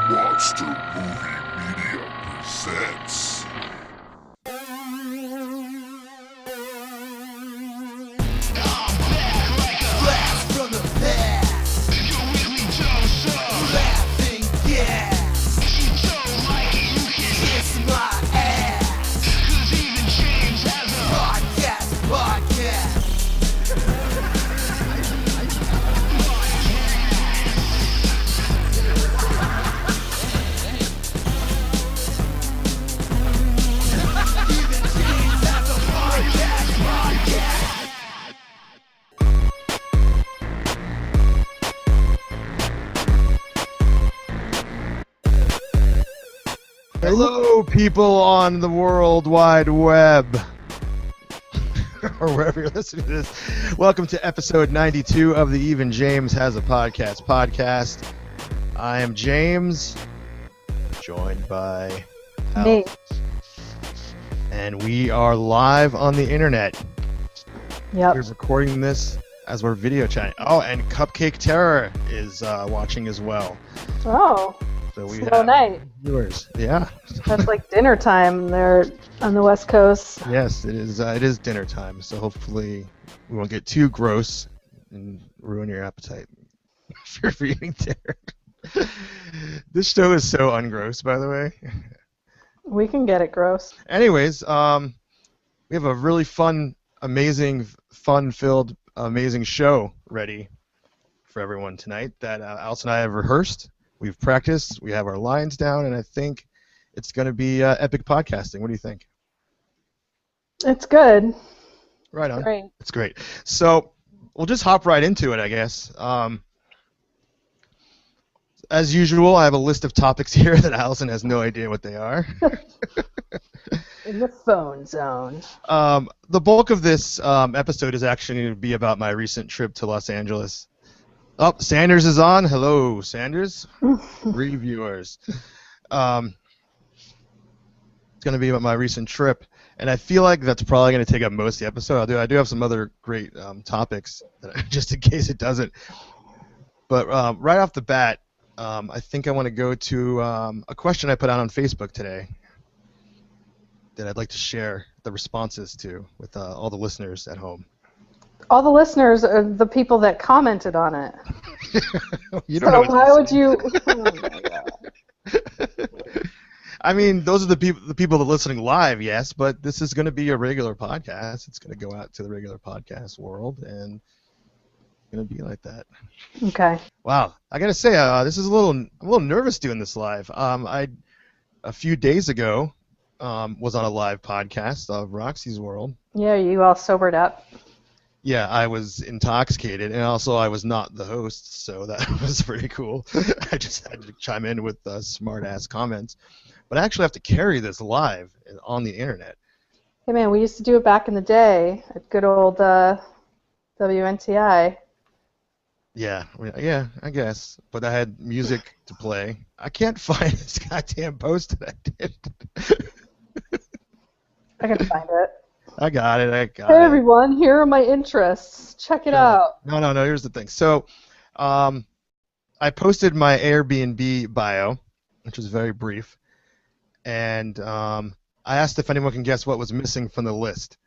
Monster Movie Media presents. Blast from the past. Your weekly dose of laughing gas. You don't like it, you can kiss my ass. 'Cause even James has a podcast. Hello, people on the World Wide Web, or wherever you're listening to this. Welcome to episode 92 of the Even James Has a podcast. I am James, joined by Me. Alison, and we are live on the internet. Yep. We're recording this as we're video chatting. Oh, and Cupcake Terror is watching as well. Oh, So we slow have night. viewers. Yeah. That's like dinner time there on the West Coast. Yes, it is. It is dinner time, so hopefully we won't get too gross and ruin your appetite for eating dinner. This show is so ungross, by the way. We can get it gross. Anyways, we have a really fun, amazing, fun-filled, amazing show ready for everyone tonight that Alison and I have rehearsed. We've practiced. We have our lines down, and I think it's going to be epic podcasting. What do you think? It's good. Right on. Great. It's great. So we'll just hop right into it, I guess. As usual, I have a list of topics here that Alison has no idea what they are. In the phone zone. The bulk of this episode is actually going to be about my recent trip to Los Angeles. Oh, Sanders is on. Hello, Sanders. Reviewers. It's going to be about my recent trip, and I feel like that's probably going to take up most of the episode. I do have some other great topics, just in case it doesn't. But right off the bat, I think I want to go to a question I put out on Facebook today that I'd like to share the responses to with all the listeners at home. All the listeners are the people that commented on it. You don't know So what why to would say. you? Oh my God. I mean, those are the people that are listening live, yes, but this is going to be a regular podcast. It's going to go out to the regular podcast world, and it's going to be like that. Okay. Wow, I got to say, this is I'm a little nervous doing this live. I a few days ago was on a live podcast of Roxy's World. Yeah, you all sobered up. Yeah, I was intoxicated, and also I was not the host, so that was pretty cool. I just had to chime in with smart-ass comments. But I actually have to carry this live on the internet. Hey man, we used to do it back in the day at good old WNTI. Yeah, I guess. But I had music to play. I can't find this goddamn post that I did. I can find it. I got it. Hey everyone, here are my interests. Check it out. No. Here's the thing. So, I posted my Air BNB bio, which was very brief, and I asked if anyone can guess what was missing from the list.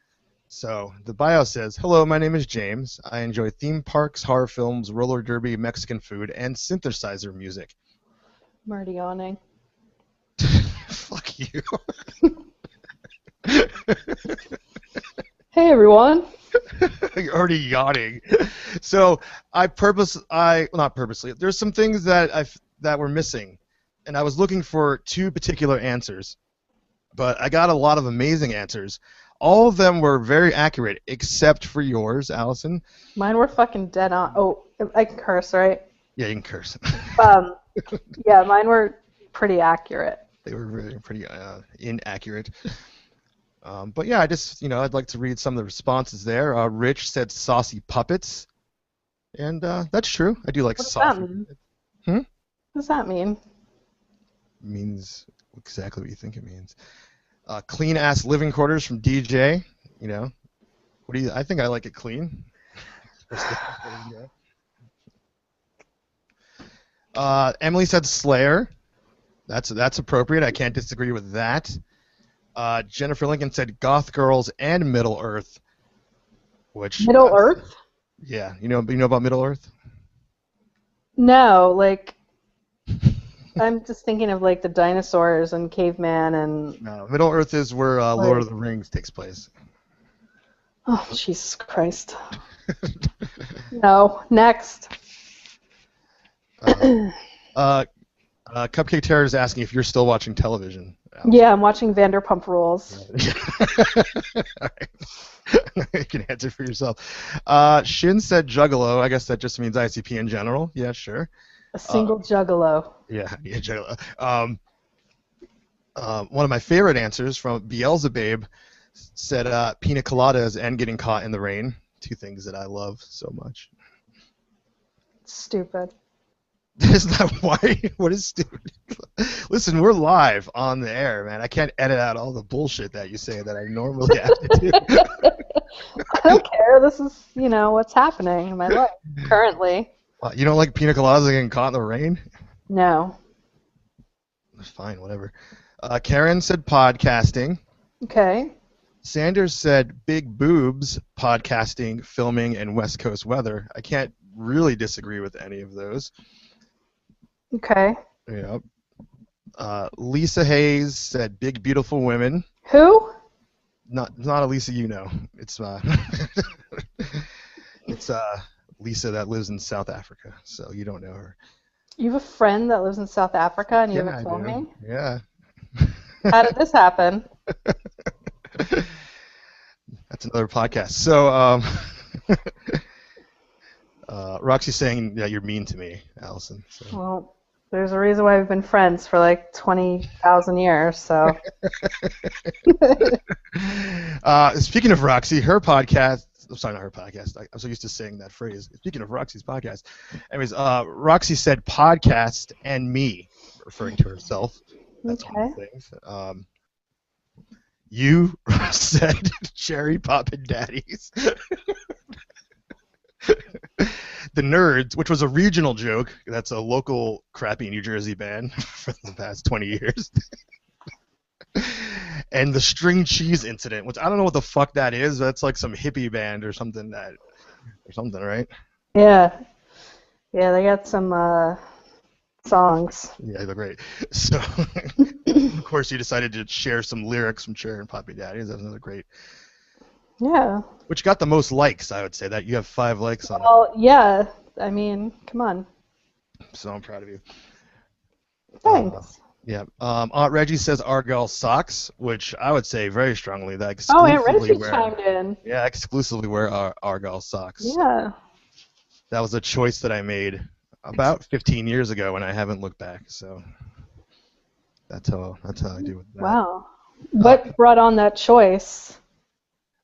So the bio says, "Hello, my name is James. I enjoy theme parks, horror films, roller derby, Mexican food, and synthesizer music." I'm already yawning. Fuck you. Hey everyone. You're already yawning. So not purposely. There's some things that were missing, and I was looking for two particular answers, but I got a lot of amazing answers. All of them were very accurate, except for yours, Alison. Mine were fucking dead on. Oh, I can curse, right? Yeah, you can curse. Yeah, mine were pretty accurate. They were pretty inaccurate. But yeah, I'd like to read some of the responses there. Rich said saucy puppets, and that's true. I do like What does saucy. that mean? Hmm? What does that mean? It means exactly what you think it means. Clean ass living quarters from DJ. You know, I think I like it clean. Emily said Slayer. That's appropriate. I can't disagree with that. Jennifer Lincoln said Goth Girls and Middle Earth, which Middle Earth? Yeah, you know about Middle Earth? No, like I'm just thinking of like the dinosaurs and caveman and. No, Middle Earth is where Lord of the Rings takes place. Oh, Jesus Christ. No, next. Cupcake Terror is asking if you're still watching television. Yeah, I'm watching Vanderpump Rules. All right. You can answer for yourself. Shin said Juggalo. I guess that just means ICP in general. Yeah, sure. A single juggalo. Yeah, Juggalo. One of my favorite answers from Beelzebub said pina coladas and getting caught in the rain. Two things that I love so much. Stupid. Isn't that why? What is stupid? Listen, we're live on the air, man. I can't edit out all the bullshit that you say that I normally have to do. I don't care. This is, what's happening in my life currently. You don't like pina coladas getting caught in the rain? No. Fine, whatever. Karen said podcasting. Okay. Sanders said big boobs, podcasting, filming, and West Coast weather. I can't really disagree with any of those. Okay. Yep. Lisa Hayes said big beautiful women. Who? Not a Lisa you know. It's it's Lisa that lives in South Africa, so you don't know her. You have a friend that lives in South Africa and you Yeah, haven't told me? Yeah. How did this happen? That's another podcast. So, Roxy's saying that you're mean to me, Allison. So. Well, there's a reason why we've been friends for like 20,000 years, so. Speaking of Roxy, her podcast. I'm sorry, not her podcast. I'm so used to saying that phrase. Speaking of Roxy's podcast. Anyways, Roxy said podcast and me, referring to herself. That's one of the things. You said cherry poppin' daddies. The Nerds, which was a regional joke. That's a local crappy New Jersey band for the past 20 years. And the String Cheese Incident, which I don't know what the fuck that is. That's like some hippie band or something, right? Yeah. Yeah, they got some songs. Yeah, they're great. So, of course, you decided to share some lyrics from Cherry and Poppy Daddies. That's another great. Yeah. Which got the most likes, I would say. That you have 5 likes on it. Well, yeah. I mean, come on. So I'm proud of you. Thanks. Yeah. Aunt Reggie says Argyle socks, which I would say very strongly that Aunt exclusively Reggie chimed in. Yeah, exclusively wear Argyle socks. Yeah. That was a choice that I made about 15 years ago, and I haven't looked back. So that's how I do with that. Wow. What brought on that choice?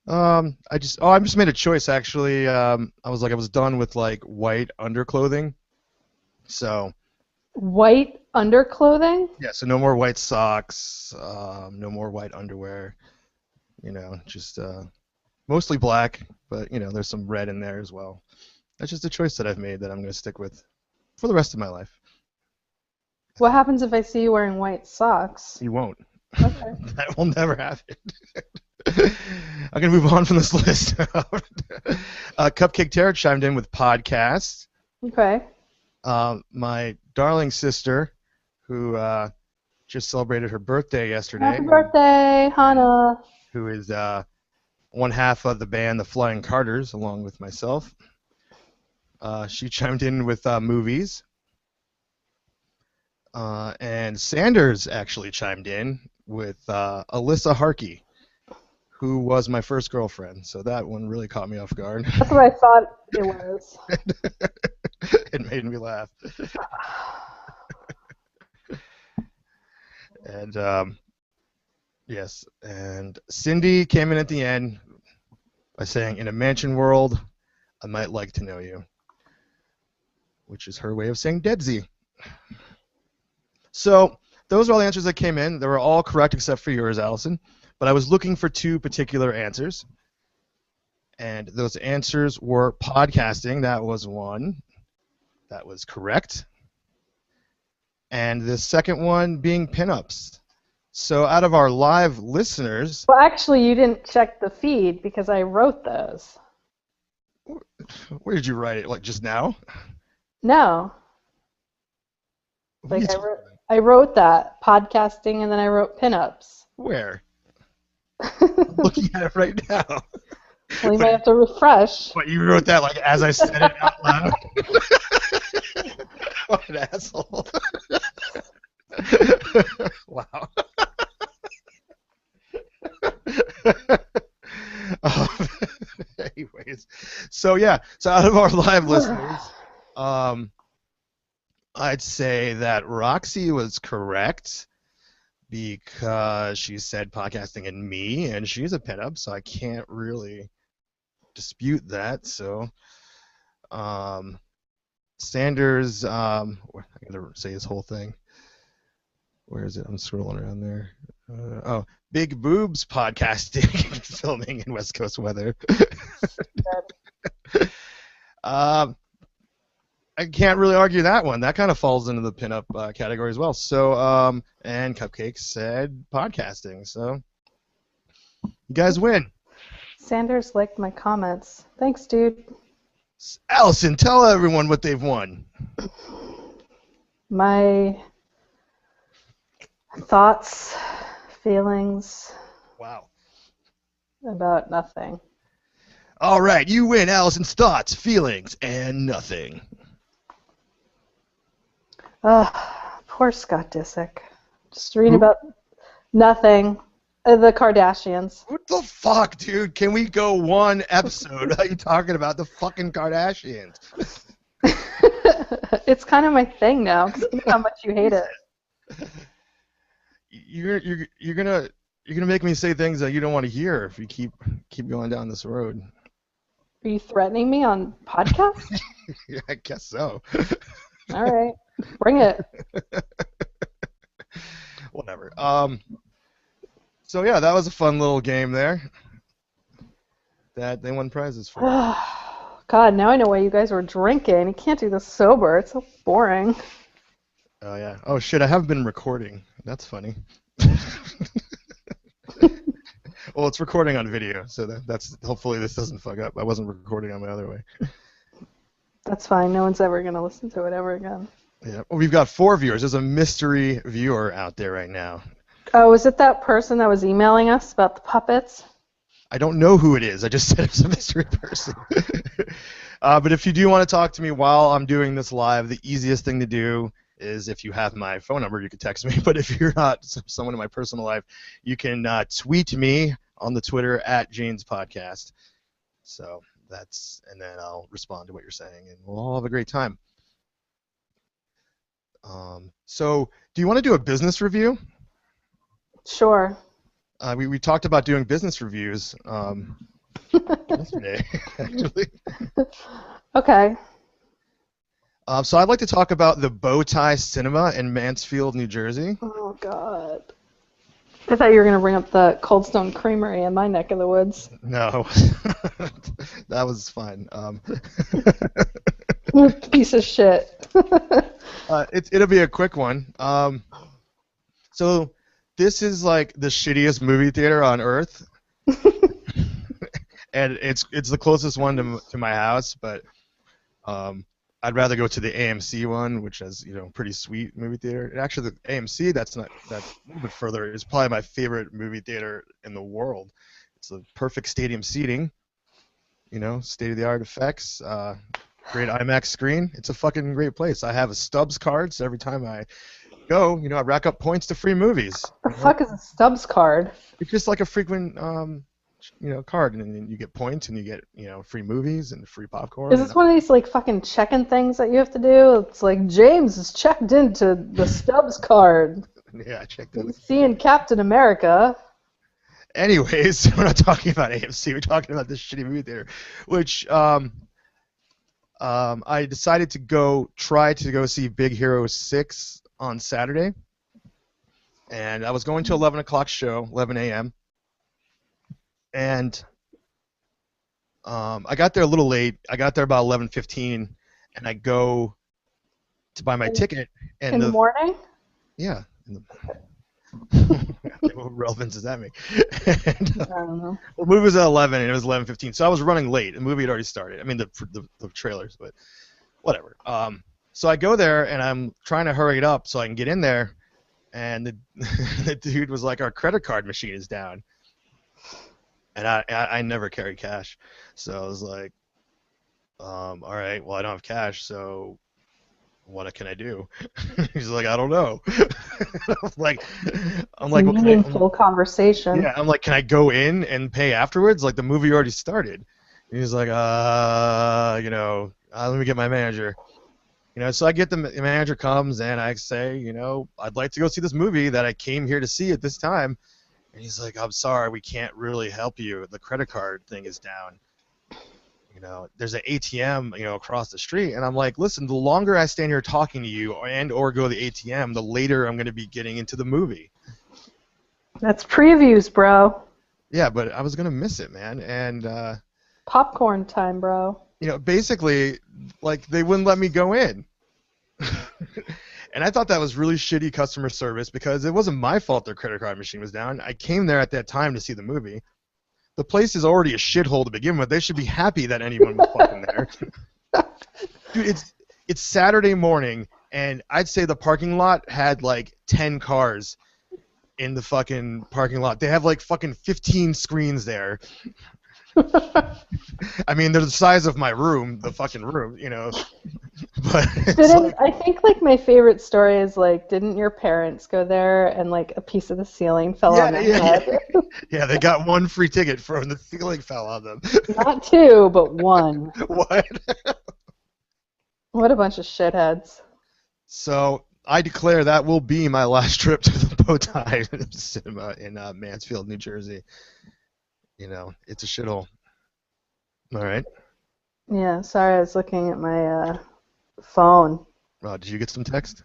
I just made a choice actually. I was done with like white underclothing, so. White underclothing? Yeah, so no more white socks, no more white underwear. Just mostly black, but there's some red in there as well. That's just a choice that I've made that I'm going to stick with for the rest of my life. What happens if I see you wearing white socks? You won't. Okay. That will never happen. I'm going to move on from this list. Cupcake Terror chimed in with podcast. Okay. My darling sister, who just celebrated her birthday yesterday. Happy birthday, Hannah. Who is one half of the band The Flying Carters, along with myself. She chimed in with movies. And Sanders actually chimed in with Alyssa Harkey, who was my first girlfriend. So that one really caught me off guard. That's what I thought it was. It made me laugh. And yes, and Cindy came in at the end by saying, "In a mansion world, I might like to know you," which is her way of saying Deadsy. So those are all the answers that came in. They were all correct except for yours, Allison. But I was looking for 2 particular answers, and those answers were podcasting. That was one. That was correct. and the second one being pinups. So out of our live listeners, Well, actually, you didn't check the feed because I wrote those. where did you write it? Like just now? No, What are you like talking about? I wrote that podcasting, and then I wrote pinups. Where? Well, I'm looking at it right now. you might have to refresh. What, you wrote that like as I said it out loud? What an asshole. Wow. Um, anyways, so out of our live listeners, I'd say that Roxy was correct because she said podcasting and me, and she's a pinup, so I can't really dispute that. So, Sanders, I gotta say his whole thing. Where is it? I'm scrolling around there. Big boobs podcasting, filming in West Coast weather. I can't really argue that one. That kind of falls into the pinup category as well. So, and Cupcake said podcasting. So, you guys win. Sanders liked my comments. Thanks, dude. Alison, tell everyone what they've won. My thoughts, feelings Wow. about nothing. All right, you win Alison's thoughts, feelings, and nothing. Poor Scott Disick. Just reading about nothing. The Kardashians. What the fuck, dude? Can we go one episode? Are you talking about the fucking Kardashians? It's kind of my thing now, 'cause you know how much you hate it. You're gonna make me say things that you don't want to hear if you keep going down this road. Are you threatening me on podcast? Yeah, I guess so. All right, bring it. Whatever. So yeah, that was a fun little game there. That they won prizes for. God, now I know why you guys were drinking. You can't do this sober. It's so boring. Oh yeah. Oh shit, I have been recording. That's funny. Well, it's recording on video, so that's hopefully this doesn't fuck up. I wasn't recording on my other way. That's fine. No one's ever going to listen to it ever again. Yeah. Well, we've got 4 viewers. There's a mystery viewer out there right now. Oh, is it that person that was emailing us about the puppets? I don't know who it is. I just said it's a mystery person. But if you do want to talk to me while I'm doing this live, the easiest thing to do is if you have my phone number, you can text me. But if you're not someone in my personal life, you can tweet me on the Twitter at Jane's Podcast. So and then I'll respond to what you're saying, and we'll all have a great time. So do you want to do a business review? Sure. We talked about doing business reviews yesterday, actually. Okay. So I'd like to talk about the Bowtie Cinema in Mansfield, New Jersey. Oh, God. I thought you were going to bring up the Cold Stone Creamery in my neck of the woods. No, that was fine. Piece of shit. It'll be a quick one. So this is like the shittiest movie theater on earth, and it's the closest one to my house. But I'd rather go to the AMC one, which has pretty sweet movie theater. And actually, the AMC that's a little bit further is probably my favorite movie theater in the world. It's the perfect stadium seating, state-of-the-art effects, great IMAX screen. It's a fucking great place. I have a Stubbs card, so every time I go, I rack up points to free movies. The fuck is a Stubbs card? It's just like a frequent card, and then you get points, and you get free movies and free popcorn. Is this one of these like fucking check-in things that you have to do? It's like James is checked into the Stubbs card. Yeah, I checked in. Seeing Captain America. Anyways, we're not talking about AMC. We're talking about this shitty movie theater, which I decided to try to go see Big Hero 6 on Saturday, and I was going to 11 o'clock show, 11 a.m. And I got there a little late. I got there about 11:15, and I go to buy my ticket. And In the morning? Yeah. What relevance does that make? And, I don't know. the movie was at 11 and it was 11:15, so I was running late. The movie had already started. I mean, the trailers, but whatever. So I go there and I'm trying to hurry it up so I can get in there, and the dude was like, "Our credit card machine is down," and I never carry cash, so I was like, all right, well I don't have cash, so what can I do? He's like, I don't know. I'm like, well, Meaningful conversation. yeah, I'm like, can I go in and pay afterwards? Like the movie already started. And he's like, let me get my manager. So I get the manager comes and I say, I'd like to go see this movie that I came here to see at this time. And he's like, I'm sorry, we can't really help you. The credit card thing is down. There's an ATM, across the street. And I'm like, listen, the longer I stand here talking to you or go to the ATM, the later I'm going to be getting into the movie. That's previews, bro. Yeah, but I was going to miss it, man. And popcorn time, bro. Basically, like, they wouldn't let me go in. And I thought that was really shitty customer service because it wasn't my fault their credit card machine was down. I came there at that time to see the movie. The place is already a shithole to begin with. They should be happy that anyone was fucking there. Dude, it's Saturday morning, and I'd say the parking lot had like 10 cars in the fucking parking lot. They have like fucking 15 screens there. I mean, they're the size of my room, the fucking room, But I think like my favorite story is like, didn't your parents go there and like a piece of the ceiling fell on their head? Yeah, they got one free ticket from the ceiling fell on them. Not two, but one. What? What a bunch of shitheads. So I declare that will be my last trip to the Bowtie Cinema in Mansfield, New Jersey. It's a shithole. All right. Yeah, sorry, I was looking at my phone. Did you get some text?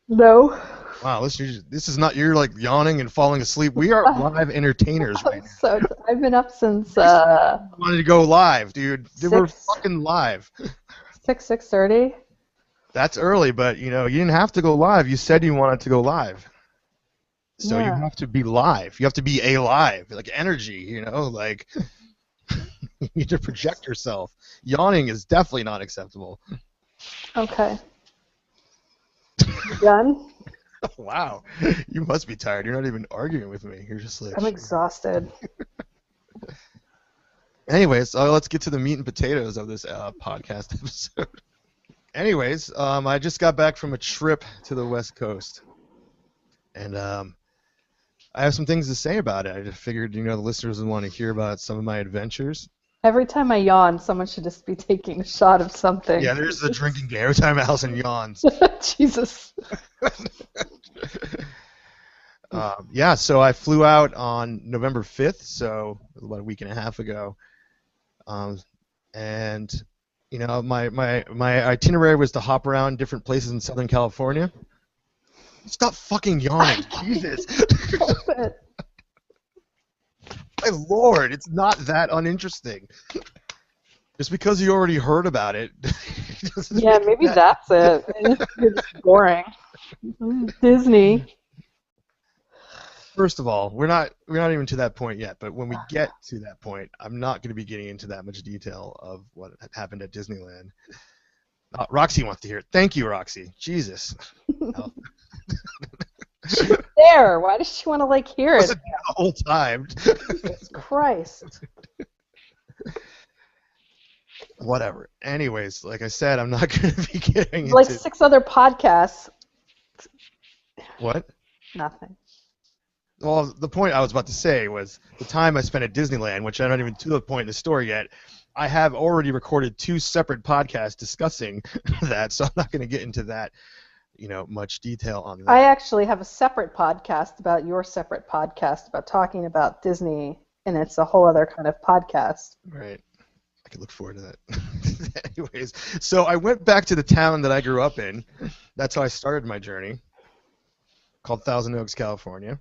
No. Wow, this is not, you're like yawning and falling asleep. We are live entertainers right now. So I've been up since Wanted to go live, dude. We're fucking live. 6:30. That's early, but you didn't have to go live. You said you wanted to go live. So you have to be live. You have to be alive, like energy, like you need to project yourself. Yawning is definitely not acceptable. Okay. You done? Wow. You must be tired. You're not even arguing with me. You're just like... I'm exhausted. Anyways, let's get to the meat and potatoes of this podcast episode. Anyways, I just got back from a trip to the West Coast. And I have some things to say about it. I just figured, the listeners would want to hear about some of my adventures. Every time I yawn, someone should just be taking a shot of something. Yeah, there's the drinking game. Every time Alison yawns. Jesus. So I flew out on November 5th, so about a week and a half ago. And, my itinerary was to hop around different places in Southern California. Stop fucking yawning. Jesus. My lord, it's not that uninteresting. Just because you already heard about it. Yeah, maybe that's it. It's just boring. Disney. First of all, we're not even to that point yet, but when we get to that point, I'm not going to be getting into that much detail of what happened at Disneyland. Roxy wants to hear it. Thank you, Roxy. Jesus. She's there. Why does she want to hear it? The whole time. Jesus Christ. Whatever. Anyways, like I said, I'm not going to be getting into... Like 6 other podcasts. What? Nothing. Well, the point I was about to say was the time I spent at Disneyland, which I'm not even to the point in the story yet. I have already recorded 2 separate podcasts discussing that, so I'm not going to get into that, much detail on that. I actually have a separate podcast about your separate podcast about talking about Disney, and it's a whole other kind of podcast. Right. I could look forward to that. Anyways, so I went back to the town that I grew up in. That's how I started my journey, called Thousand Oaks, California.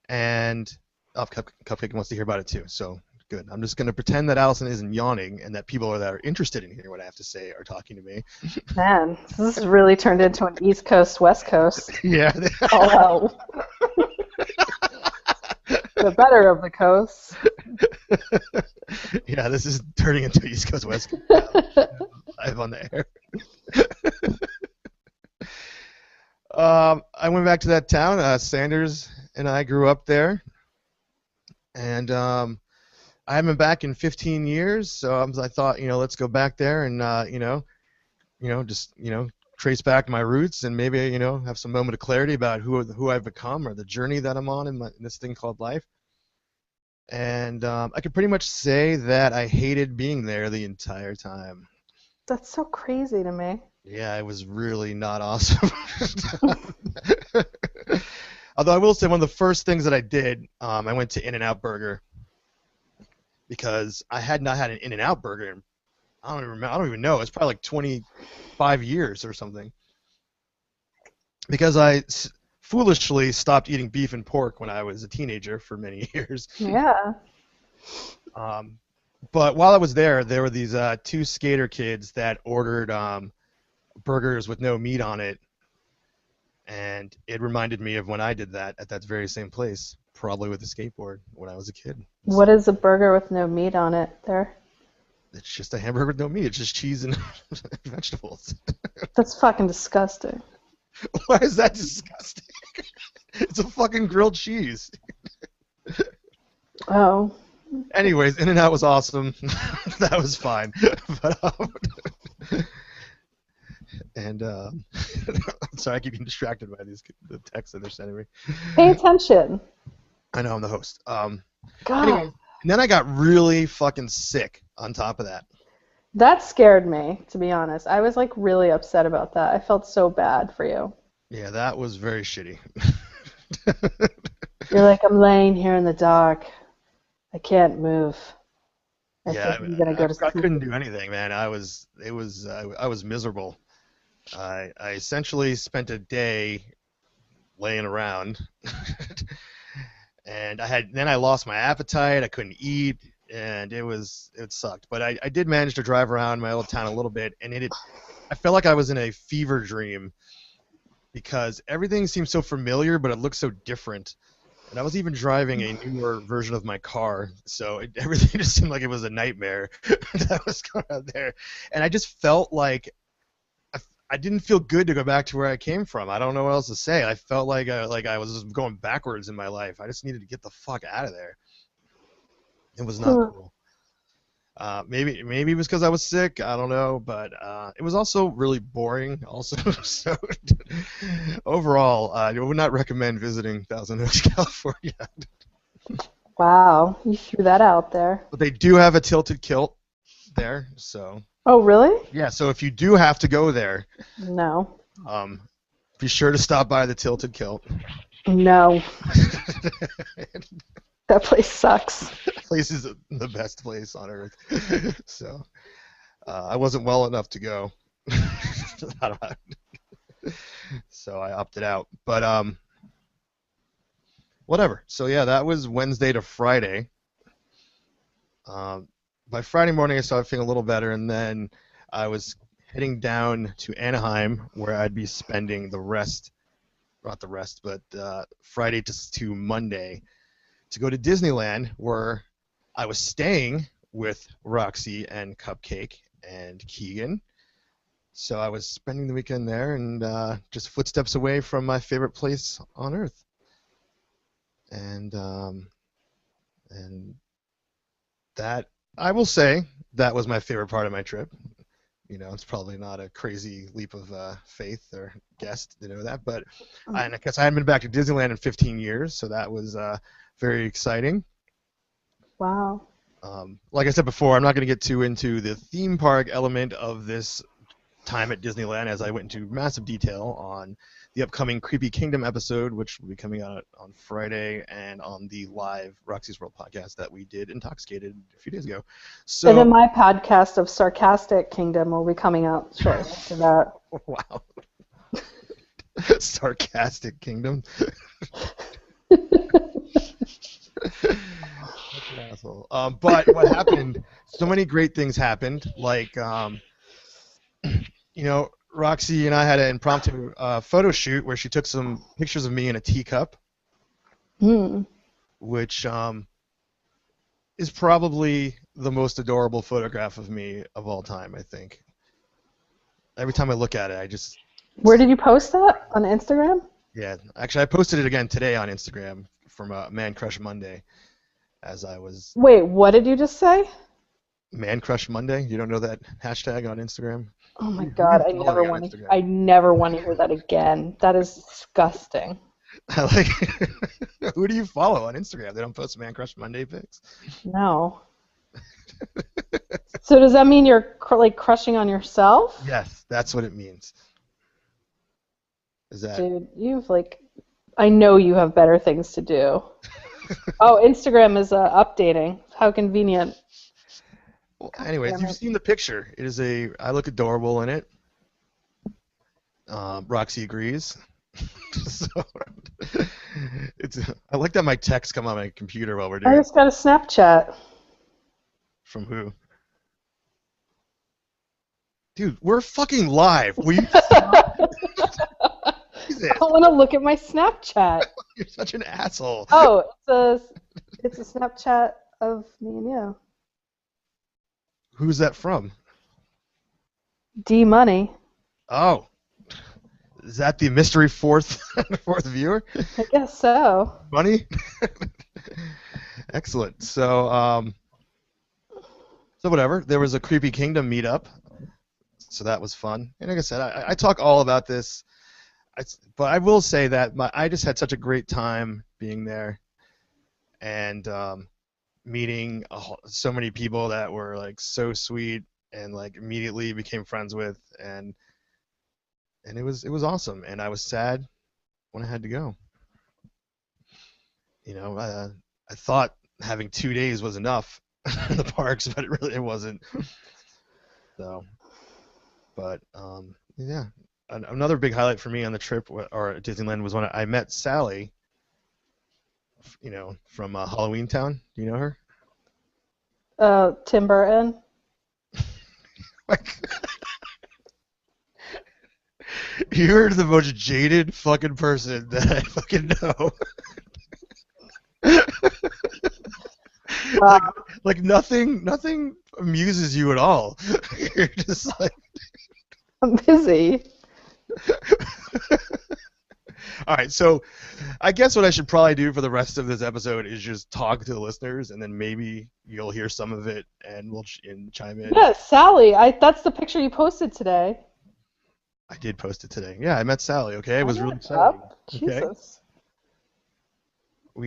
And Cupcake wants to hear about it too, so Good. I'm just going to pretend that Alison isn't yawning and that people that are interested in hearing what I have to say are talking to me. Man, this has really turned into an East Coast, West Coast. Yeah. Oh, the better of the coasts. Yeah, this is turning into East Coast, West Coast. Live on the air. I went back to that town. Sanders and I grew up there. And I haven't been back in 15 years, so I thought, let's go back there and, just, trace back my roots and maybe, have some moment of clarity about who I've become or the journey that I'm on in this thing called life. And I could pretty much say that I hated being there the entire time. That's so crazy to me. Yeah, it was really not awesome. Although I will say one of the first things that I did, I went to In-N-Out Burger because I had not had an In-N-Out Burger in, I don't even know. It's probably like 25 years or something. Because I foolishly stopped eating beef and pork when I was a teenager for many years. Yeah. But while I was there were these two skater kids that ordered burgers with no meat on it. And it reminded me of when I did that at that very same place, probably with a skateboard when I was a kid. What is a burger with no meat on it there? It's just a hamburger with no meat. It's just cheese and vegetables. That's fucking disgusting. Why is that disgusting? It's a fucking grilled cheese. Oh. Anyways, In-N-Out was awesome. That was fine. But, I'm sorry, I keep getting distracted by the texts that they're sending me. Pay attention. I know, I'm the host. God. Anyway, and then I got really fucking sick on top of that. That scared me, to be honest. I was like really upset about that. I felt so bad for you. Yeah, that was very shitty. You're like, I'm laying here in the dark. I can't move. I Yeah, think I'm gonna go to I sleep. couldn't do anything, man. I was miserable. I essentially spent a day laying around, and I lost my appetite. I couldn't eat, and it sucked. But I did manage to drive around my old town a little bit, and I felt like I was in a fever dream because everything seemed so familiar, but it looked so different. And I was even driving a newer version of my car, so everything just seemed like it was a nightmare that was going on there. And I just felt like I didn't feel good to go back to where I came from. I don't know what else to say. I felt like I was just going backwards in my life. I just needed to get the fuck out of there. It was not cool. Maybe it was because I was sick. I don't know, but it was also really boring. Also, so overall, I would not recommend visiting Thousand Oaks, California. Wow, you threw that out there. But they do have a tilted kilt there, so. Oh, really? Yeah, so if you do have to go there, No. be sure to stop by the tilted kilt. No. That place sucks. Place is the best place on earth. So I wasn't well enough to go. So I opted out. But whatever. So yeah, that was Wednesday to Friday. By Friday morning I started feeling a little better, and then I was heading down to Anaheim where I'd be spending Friday to Monday to go to Disneyland, where I was staying with Roxy and Cupcake and Keegan. So I was spending the weekend there and just footsteps away from my favorite place on earth. And that, I will say, that was my favorite part of my trip. You know, it's probably not a crazy leap of faith or guess to know that, but I guess I hadn't been back to Disneyland in 15 years, so that was very exciting. Wow. Like I said before, I'm not going to get too into the theme park element of this time at Disneyland, as I went into massive detail on the upcoming Creepy Kingdom episode, which will be coming out on Friday, and on the live Roxy's World podcast that we did Intoxicated a few days ago. So, And then my podcast of Sarcastic Kingdom will be coming out shortly after that. Wow. Sarcastic Kingdom. asshole. But what happened? So many great things happened. Like, Roxy and I had an impromptu photo shoot where she took some pictures of me in a teacup, Hmm. which is probably the most adorable photograph of me of all time. I think. Every time I look at it, I just Where did you post that? On Instagram? yeah. Actually, I posted it again today on Instagram from Man Crush Monday, as I was Wait, what did you just say? Man Crush Monday. You don't know that hashtag on Instagram? Oh my Who God, do you follow on Instagram? I never want to hear that again. That is disgusting. Like, who do you follow on Instagram? They don't post Man Crush Monday pics. No. So does that mean you're like crushing on yourself? Yes, that's what it means. Is that? Dude, I know you have better things to do. Oh, Instagram is updating. How convenient. Well, anyways, damn you've it. seen the picture. I look adorable in it. Roxy agrees. So, I like that my texts come on my computer while we're I doing it. just got a Snapchat. From who? Dude, we're fucking live. Will you Jesus, I want to look at my Snapchat. you're such an asshole. Oh, it's a Snapchat of me and you. Who's that from? D Money. Oh. Is that the mystery fourth viewer? I guess so. Money? Excellent. So whatever. There was a Creepy Kingdom meetup, so that was fun. And like I said, I talk all about this, but I will say that I just had such a great time being there, and meeting so many people that were like so sweet and like immediately became friends with, and it was awesome. And I was sad when I had to go. I thought having 2 days was enough in the parks, but it wasn't. So, but yeah, another big highlight for me on the trip or at Disneyland was when I met Sally. From Halloween Town. Do you know her? Tim Burton. Like, you're the most jaded fucking person that I fucking know. like nothing amuses you at all. You're just like I'm busy. all right, so I guess what I should probably do for the rest of this episode is just talk to the listeners, and then maybe you'll hear some of it, and we'll chime in. Yeah, Sally. That's the picture you posted today. I did post it today. Yeah, I met Sally. Okay, it was really exciting. Okay, Jesus.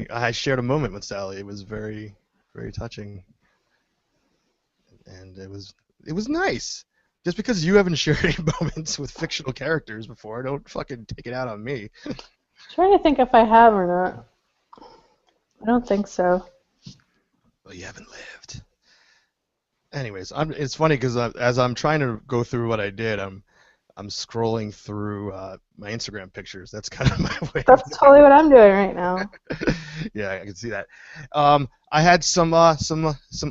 I shared a moment with Sally. It was very, very touching, and it was nice. Just because you haven't shared any moments with fictional characters before, don't fucking take it out on me. I'm trying to think if I have or not. I don't think so. Well, you haven't lived. Anyways, it's funny because as I'm trying to go through what I did, I'm scrolling through my Instagram pictures. That's kind of my way. That's totally what I'm doing right now. Yeah, I can see that. I had some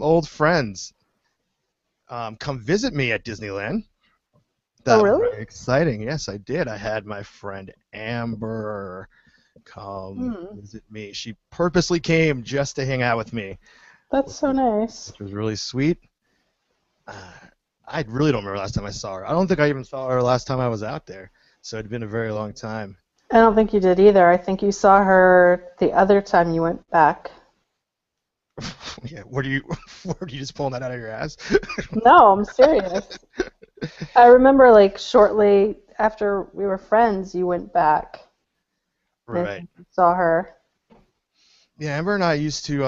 old friends come visit me at Disneyland. That Oh, really? was very exciting. Yes, I did. I had my friend Amber come visit me. She purposely came just to hang out with me, That's so nice. which was really sweet. I really don't remember last time I saw her. I don't think I even saw her last time I was out there, so it'd been a very long time. I don't think you did either. I think you saw her the other time you went back. Yeah, were you just pulling that out of your ass? No, I'm serious. I remember like shortly after we were friends, you went back. Right. And saw her. Yeah, Amber and I used to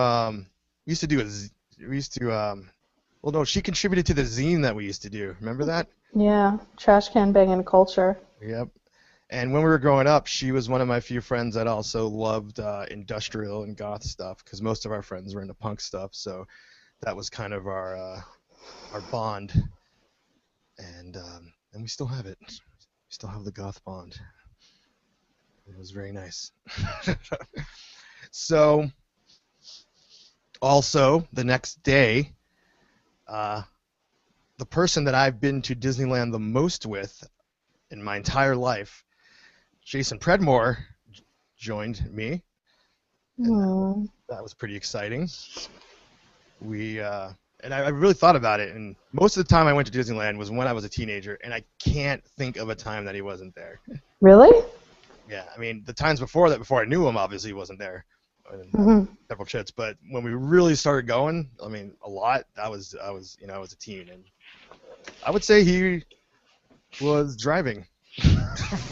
well, no, she contributed to the zine that we used to do. Remember that? Yeah, trash can banging culture. Yep. And when we were growing up, she was one of my few friends that also loved industrial and goth stuff, because most of our friends were into punk stuff. So that was kind of our bond, and we still have it. We still have the goth bond. It was very nice. So, Also, the next day, the person that I've been to Disneyland the most with in my entire life, Jason Predmore, joined me, and that was pretty exciting. And I really thought about it, and most of the time I went to Disneyland was when I was a teenager, and I can't think of a time that he wasn't there. Really? Yeah, I mean, the times before that, before I knew him, obviously he wasn't there. Several trips, but when we really started going, I mean, a lot. I was a teen, and I would say he was driving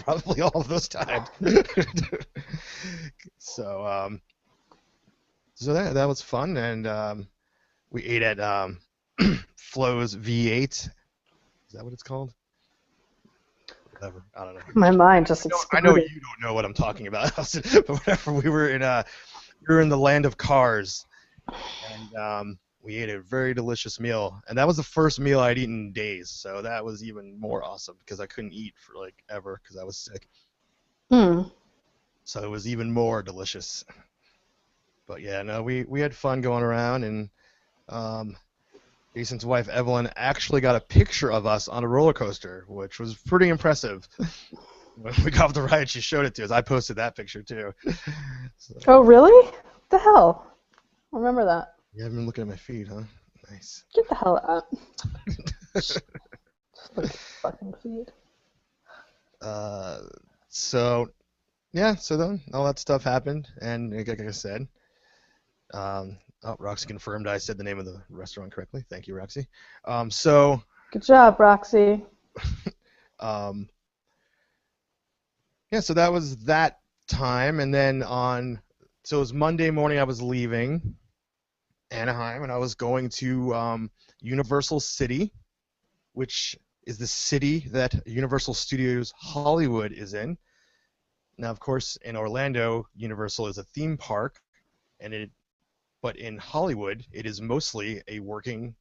probably all of those times. So that was fun, and we ate at Flo's V8. Is that what it's called? Whatever. I don't know. My mind just I know exploded. you don't know what I'm talking about, Alison, but whatever. We were in the land of cars, and we ate a very delicious meal, and that was the first meal I'd eaten in days. So that was even more awesome because I couldn't eat for like ever because I was sick. So it was even more delicious. But yeah, no, we had fun going around, and Jason's wife Evelyn actually got a picture of us on a roller coaster, which was pretty impressive. When we got off the ride, she showed it to us. I posted that picture too. So, Oh, really? What the hell? I remember that. you haven't been looking at my feed, huh? Nice. Get the hell out. Just look at the fucking feed. So then all that stuff happened, and like I said, Roxy confirmed I said the name of the restaurant correctly. Thank you, Roxy. Good job, Roxy. So that was that time, and then so it was Monday morning. I was leaving Anaheim, and I was going to Universal City, which is the city that Universal Studios Hollywood is in. Now, of course, in Orlando, Universal is a theme park, but in Hollywood, it is mostly a working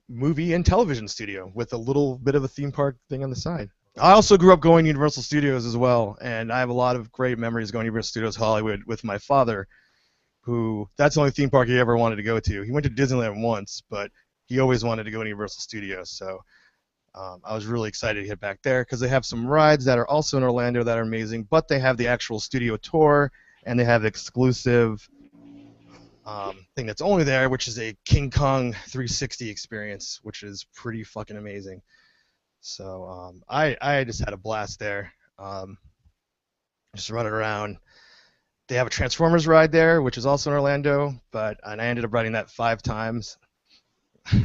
movie and television studio with a little bit of a theme park thing on the side. I also grew up going to Universal Studios as well, and I have a lot of great memories going to Universal Studios Hollywood with my father, who that's the only theme park he ever wanted to go to. He went to Disneyland once, but he always wanted to go to Universal Studios, so I was really excited to get back there because they have some rides that are also in Orlando that are amazing, but they have the actual studio tour, and they have exclusive thing that's only there, which is a King Kong 360 experience, which is pretty fucking amazing. So I just had a blast there, just running around. They have a Transformers ride there, which is also in Orlando, and I ended up riding that 5 times,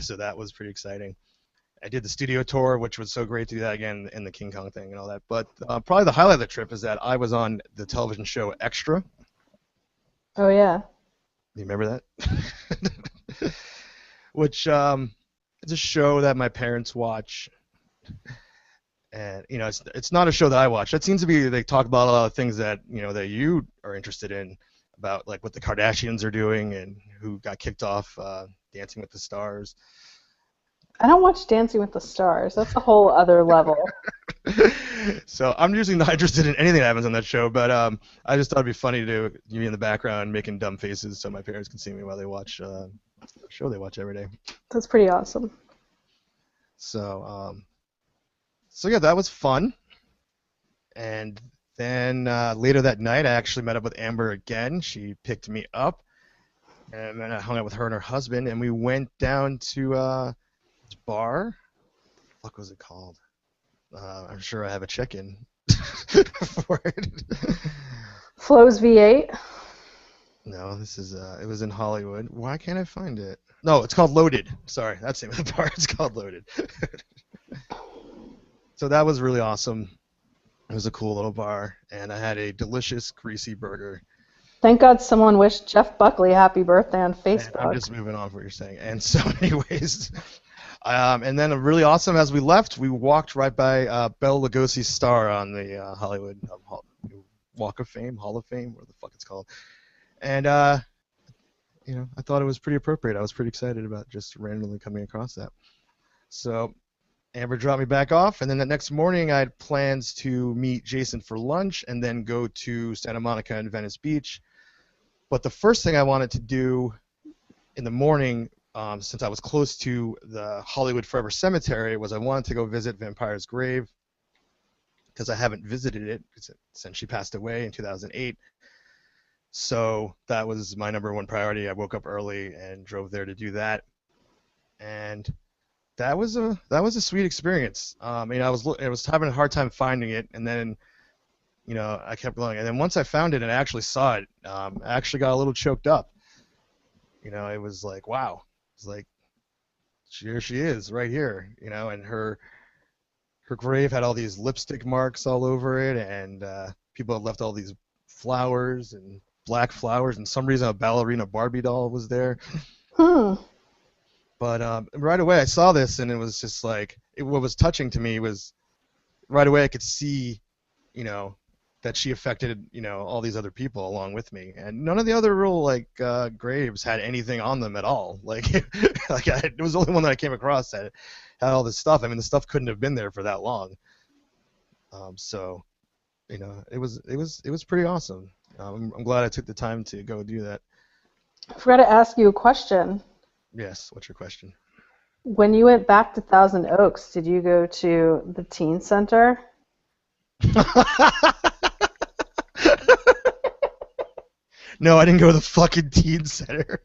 so that was pretty exciting. I did the studio tour, which was so great to do that again, and the King Kong thing and all that. But probably the highlight of the trip is that I was on the television show Extra. Oh, yeah. You remember that? Which it's a show that my parents watch. And it's not a show that I watch. That seems to be they talk about a lot of things that that you are interested in, about like what the Kardashians are doing and who got kicked off Dancing with the Stars. I don't watch Dancing with the Stars. That's a whole other level. So I'm usually not interested in anything that happens on that show, but I just thought it'd be funny to be in the background making dumb faces so my parents can see me while they watch the show they watch every day. That's pretty awesome. So yeah, that was fun. And then later that night, I actually met up with Amber again. She picked me up, and then I hung out with her and her husband, and we went down to this bar. What the fuck was it called? I'm sure I have a check-in for it. Flo's V8? No, this is it was in Hollywood. Why can't I find it? No, it's called Loaded. Sorry, that's the name of the bar. It's called Loaded. So that was really awesome. It was a cool little bar, and I had a delicious greasy burger. Thank God someone wished Jeff Buckley happy birthday on Facebook. And I'm just moving on from what you're saying. And so anyways, and then really awesome, as we left, we walked right by Bela Lugosi's star on the Hollywood Walk of Fame, Hall of Fame, whatever the fuck it's called. And, I thought it was pretty appropriate. I was pretty excited about just randomly coming across that. So Amber dropped me back off, and then the next morning I had plans to meet Jason for lunch and then go to Santa Monica and Venice Beach. But the first thing I wanted to do in the morning, since I was close to the Hollywood Forever Cemetery, was I wanted to go visit Vampire's grave because I haven't visited it since she passed away in 2008. So that was my number one priority. I woke up early and drove there to do that, and that was a sweet experience. I was having a hard time finding it, and then I kept going, and then once I found it and I actually saw it, I actually got a little choked up. It was like, wow. It's like, here she is, right here. And her grave had all these lipstick marks all over it, and people had left all these flowers and black flowers, and for some reason a ballerina Barbie doll was there. Hmm. But right away I saw this, and it was just like, what was touching to me was right away I could see, that she affected, all these other people along with me, and none of the other real graves had anything on them at all. It was the only one that I came across that had all this stuff. I mean, the stuff couldn't have been there for that long. So, it was pretty awesome. I'm glad I took the time to go do that. I forgot to ask you a question. Yes. What's your question? When you went back to Thousand Oaks, did you go to the teen center? No, I didn't go to the fucking teen center.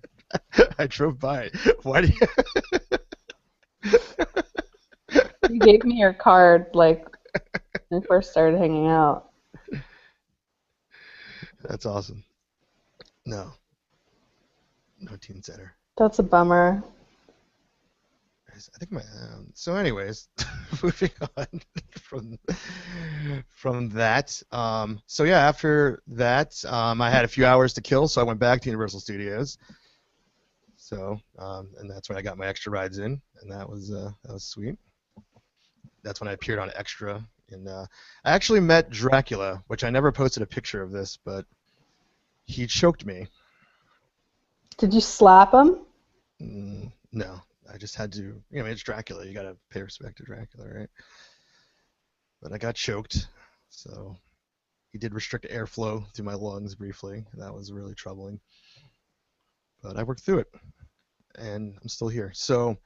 I drove by it. Why do you? You gave me your card when we first started hanging out. That's awesome. No teen center. That's a bummer. I think so anyways, moving on from that. So yeah, after that, I had a few hours to kill, so I went back to Universal Studios. So and that's when I got my extra rides in, and that was sweet. That's when I appeared on Extra, and I actually met Dracula, which I never posted a picture of this, but he choked me. Did you slap him? No. I just had to, it's Dracula. You gotta pay respect to Dracula, right? But I got choked, so he did restrict airflow through my lungs briefly. That was really troubling. But I worked through it, and I'm still here. So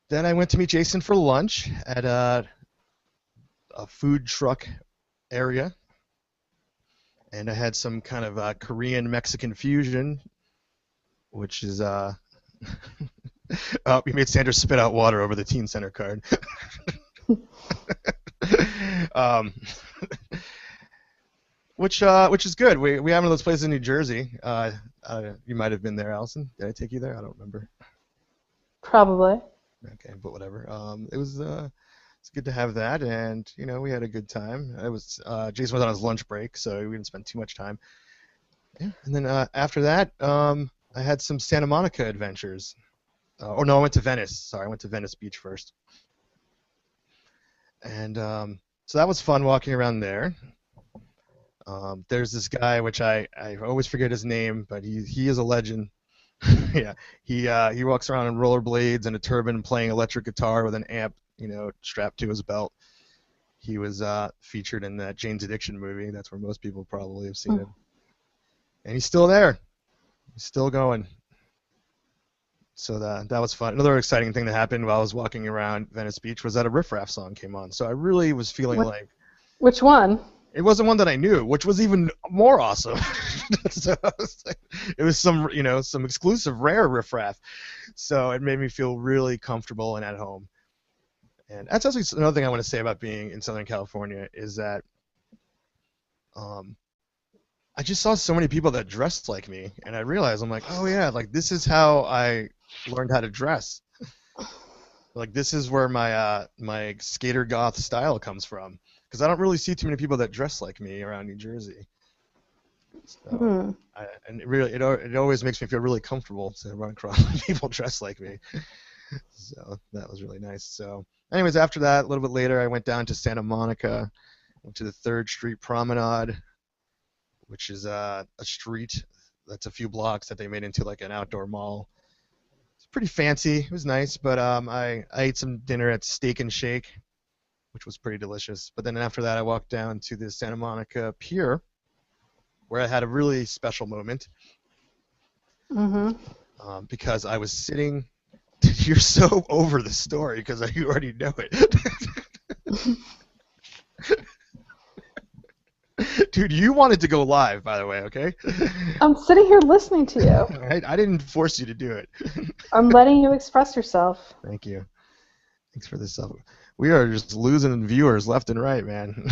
then I went to meet Jason for lunch at a food truck area, and I had some kind of Korean-Mexican fusion, which is oh, you made Sandra spit out water over the teen center card. Which is good. We have one of those places in New Jersey. You might have been there, Alison. Did I take you there? I don't remember. Probably. Okay, but whatever. It was it's good to have that, and we had a good time. Jason was on his lunch break, so we didn't spend too much time. Yeah, and then after that, I had some Santa Monica adventures. I went to Venice. Sorry, I went to Venice Beach first. And so that was fun walking around there. There's this guy, which I always forget his name, but he is a legend. Yeah, he walks around on rollerblades and a turban, playing electric guitar with an amp, strapped to his belt. He was featured in that Jane's Addiction movie. That's where most people probably have seen him. And he's still there. He's still going. So that was fun. Another exciting thing that happened while I was walking around Venice Beach was that a Riff Raff song came on. So I really was feeling like... Which one? It wasn't one that I knew, which was even more awesome. So it was some exclusive rare Riff Raff. So it made me feel really comfortable and at home. And that's actually another thing I want to say about being in Southern California is that I just saw so many people that dressed like me, and I realized, I'm like, oh yeah, this is how I learned how to dress. This is where my my skater goth style comes from, because I don't really see too many people that dress like me around New Jersey. So it always makes me feel really comfortable to run across people dressed like me. So that was really nice. So anyways, after that, a little bit later, I went down to Santa Monica, went to the 3rd Street Promenade, which is a street that's a few blocks that they made into an outdoor mall. It's pretty fancy. It was nice, but I ate some dinner at Steak and Shake, which was pretty delicious. But then after that, I walked down to the Santa Monica Pier, where I had a really special moment. Mm-hmm. because I was sitting. You're so over the story because you already know it. Dude, you wanted to go live, by the way, okay? I'm sitting here listening to you. All right, I didn't force you to do it. I'm letting you express yourself. Thank you. Thanks for this. We are just losing viewers left and right, man.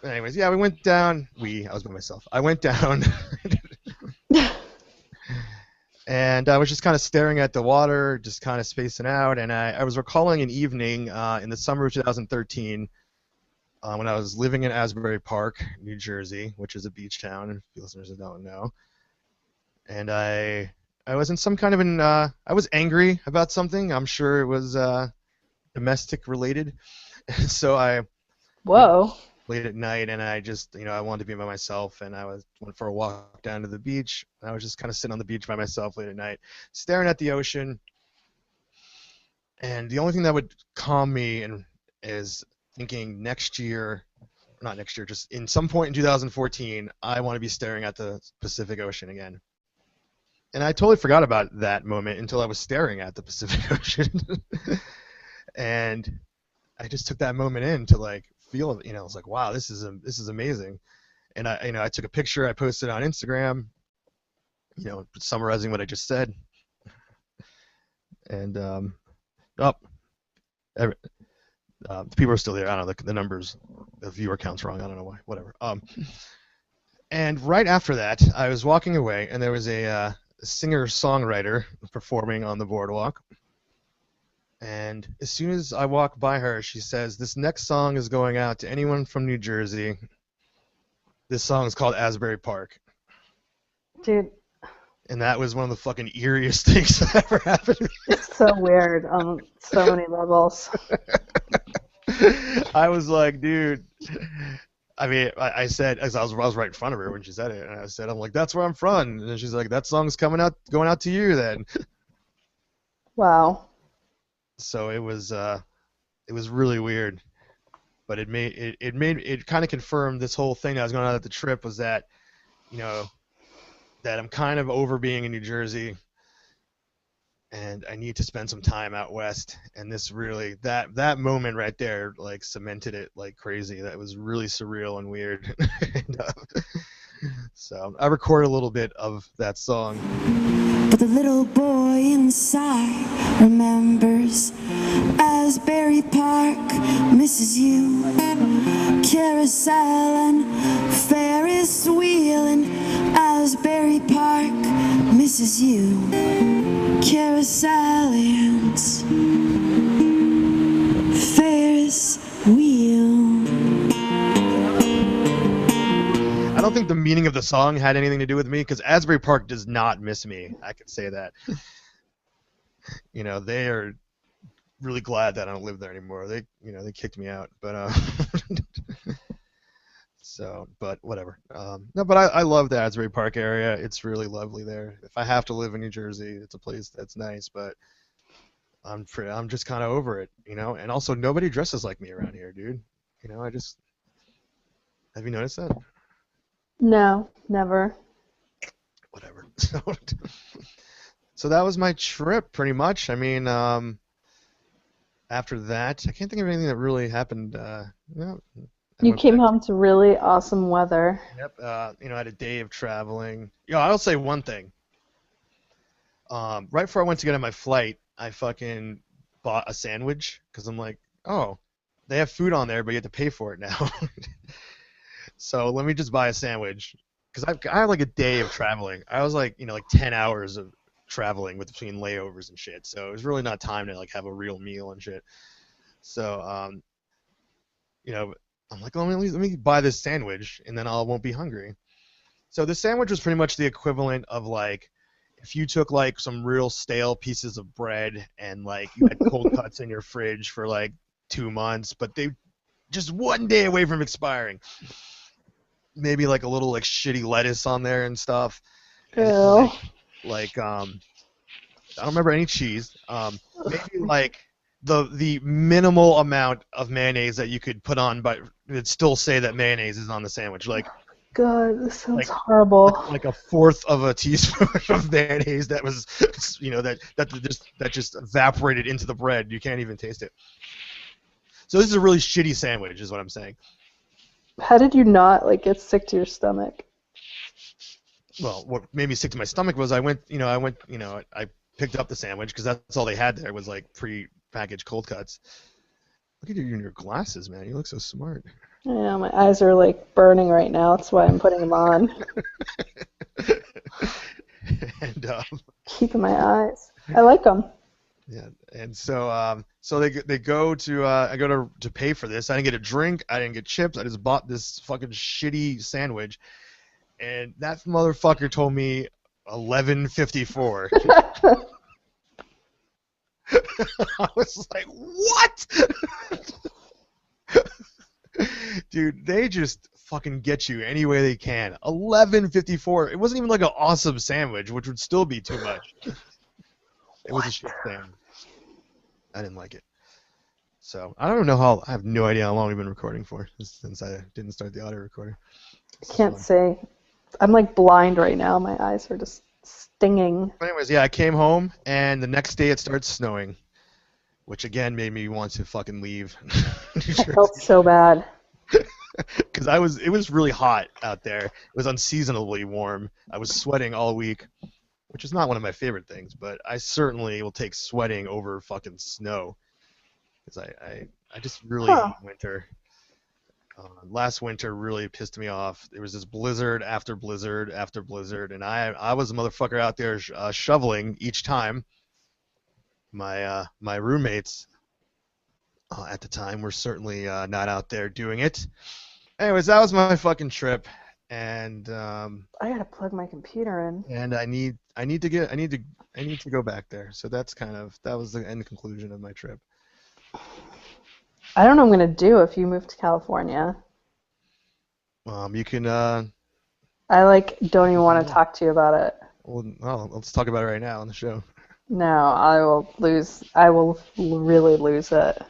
Anyways, yeah, we went down. I was by myself. I went down. And I was just kind of staring at the water, just kind of spacing out. And I was recalling an evening in the summer of 2013 when I was living in Asbury Park, New Jersey, which is a beach town, if you listeners don't know. And I was in some kind of I was angry about something. I'm sure it was domestic related. So I Whoa. late at night, and I just, I wanted to be by myself, and went for a walk down to the beach. I was just kind of sitting on the beach by myself late at night, staring at the ocean. And the only thing that would calm me is thinking not next year, just in some point in 2014, I want to be staring at the Pacific Ocean again. And I totally forgot about that moment until I was staring at the Pacific Ocean. And I just took that moment in to feel it. I was like, wow, this is amazing. And I took a picture, I posted it on Instagram, summarizing what I just said. And the people are still there. I don't know, the numbers, the viewer count's wrong. I don't know why. Whatever. And right after that, I was walking away, and there was a singer-songwriter performing on the boardwalk. And as soon as I walk by her, she says, "This next song is going out to anyone from New Jersey. This song is called Asbury Park." Dude. And that was one of the fucking eeriest things that ever happened to me. It's so weird on so many levels. I was like, dude. I mean, I said, as I was right in front of her when she said it, and I said, I'm like, that's where I'm from. And she's like, that song's going out to you then. Wow. So it was really weird, but it kind of confirmed this whole thing that was going on at the trip was that, that I'm kind of over being in New Jersey, and I need to spend some time out west. And this really, that moment right there, cemented it like crazy. That was really surreal and weird. And, so I recorded a little bit of that song. But the little boy inside remembers Asbury Park, misses you. Carousel and Ferris wheel in Asbury Park, misses you. Carousel and Ferris wheel. I don't think the meaning of the song had anything to do with me, because Asbury Park does not miss me. I can say that. They are really glad that I don't live there anymore. They kicked me out, but but whatever. No, but I love the Asbury Park area. It's really lovely there. If I have to live in New Jersey, it's a place that's nice, but I'm just kind of over it, And also, nobody dresses like me around here, dude. Have you noticed that? No, never. Whatever. So that was my trip, pretty much. I mean, after that, I can't think of anything that really happened. You came home to really awesome weather. Yep. I had a day of traveling. I'll say one thing. Right before I went to get on my flight, I fucking bought a sandwich because I'm like, oh, they have food on there, but you have to pay for it now. So let me just buy a sandwich, because I had a day of traveling. I was 10 hours of traveling between layovers and shit. So it was really not time to have a real meal and shit. So I'm like, well, let me buy this sandwich, and then I won't be hungry. So the sandwich was pretty much the equivalent of if you took some real stale pieces of bread and you had cold cuts in your fridge for 2 months, but they just one day away from expiring. Maybe a little shitty lettuce on there and stuff. Ew. And I don't remember any cheese. Maybe the minimal amount of mayonnaise that you could put on, but it'd still say that mayonnaise is on the sandwich. God, this sounds Like- horrible. like a fourth of a teaspoon of mayonnaise that was, that just evaporated into the bread. You can't even taste it. So this is a really shitty sandwich, is what I'm saying. How did you not get sick to your stomach? Well, what made me sick to my stomach was I picked up the sandwich because that's all they had there was like pre-packaged cold cuts. Look at you in your glasses, man. You look so smart. Yeah, my eyes are burning right now. That's why I'm putting them on. And Keeping my eyes. I like them. yeah, and so they go to I go to pay for this. I didn't get a drink. I didn't get chips. I just bought this fucking shitty sandwich, and that motherfucker told me $11.54. I was like, what? Dude, they just fucking get you any way they can. $11.54. It wasn't even like an awesome sandwich, which would still be too much. It was a shit sandwich. I didn't like it. So I don't know I have no idea how long we've been recording for since I didn't start the audio recorder. I can't say. I'm blind right now. My eyes are just stinging. Anyways, yeah, I came home and the next day it started snowing, which again made me want to fucking leave. I felt so bad. Because it was really hot out there. It was unseasonably warm. I was sweating all week, which is not one of my favorite things, but I certainly will take sweating over fucking snow. Because I just really hate winter. Last winter really pissed me off. There was this blizzard after blizzard after blizzard, and I was a motherfucker out there shoveling each time. My roommates at the time were certainly not out there doing it. Anyways, that was my fucking trip, and I gotta plug my computer in. and I need to go back there. So that was the end conclusion of my trip. I don't know what I'm gonna do if you move to California. You can I don't even want to talk to you about it. well, let's talk about it right now on the show. No, I will lose. I will really lose it.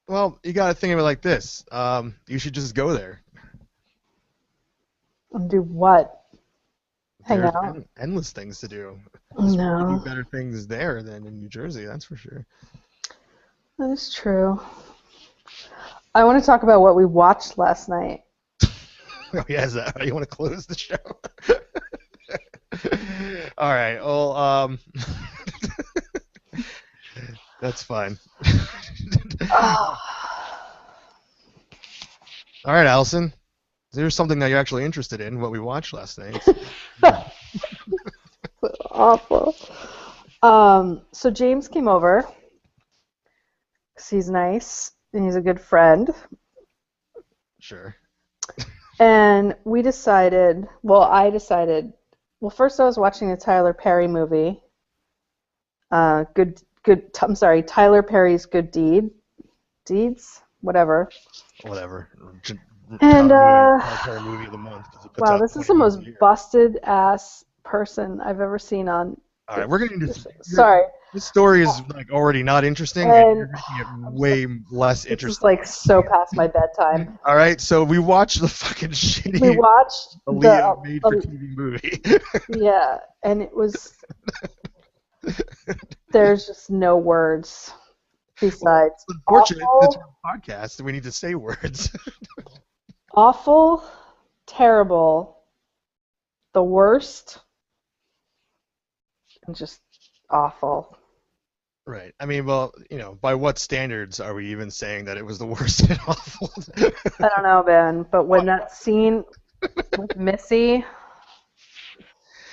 Well, you gotta think of it like this. You should just go there. And do what? Hang There's out? endless things to do. There's No. really better things there than in New Jersey, that's for sure. That is true. I want to talk about what we watched last night. Oh yeah, is that how you want to close the show? All right. Well, that's fine. All right, Alison. There's something that you're actually interested in, what we watched last night. Awful. So James came over. 'Cause he's nice and he's a good friend. Sure. And we decided, first I was watching the Tyler Perry movie. I'm sorry, Tyler Perry's Good Deeds, whatever. Whatever. And, movie of the month. 'Cause it puts wow, out this is 20 the most movies a year. busted ass person I've ever seen on. All right, we're getting into Sorry, this story is already not interesting, and And- you're making it way less this is interesting. so past my bedtime. All right, so we watched the fucking shitty We watched Aaliyah made-for-TV movie. yeah, and it was. There's just no words besides Unfortunately, awful, it's our podcast, and we need to say words. awful, terrible, the worst, and just awful. Right. I mean, well, by what standards are we even saying that it was the worst and awful? I don't know, Ben, but when that scene with Missy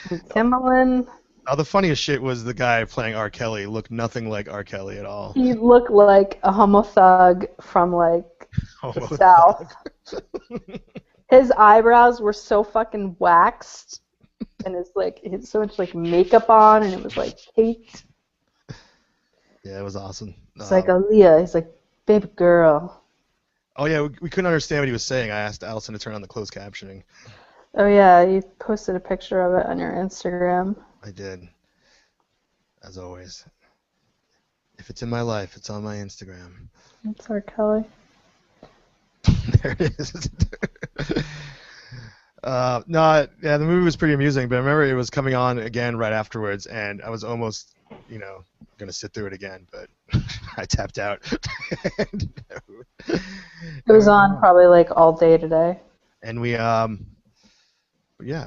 and Timbaland, Now, the funniest shit was the guy playing R. Kelly looked nothing like R. Kelly at all. he looked like a homo thug from the South. His eyebrows were so fucking waxed, and he had so much makeup on, and it was caked. Yeah, it was awesome. It's like Aaliyah. He's like, baby girl. Oh yeah, we couldn't understand what he was saying. I asked Alison to turn on the closed captioning. Oh yeah, you posted a picture of it on your Instagram. I did. As always. If it's in my life, it's on my Instagram. That's R. Kelly. There it is. No, yeah, the movie was pretty amusing, but I remember it was coming on again right afterwards, and I was almost, gonna sit through it again, but I tapped out. And, It was on probably like all day today. and we, yeah,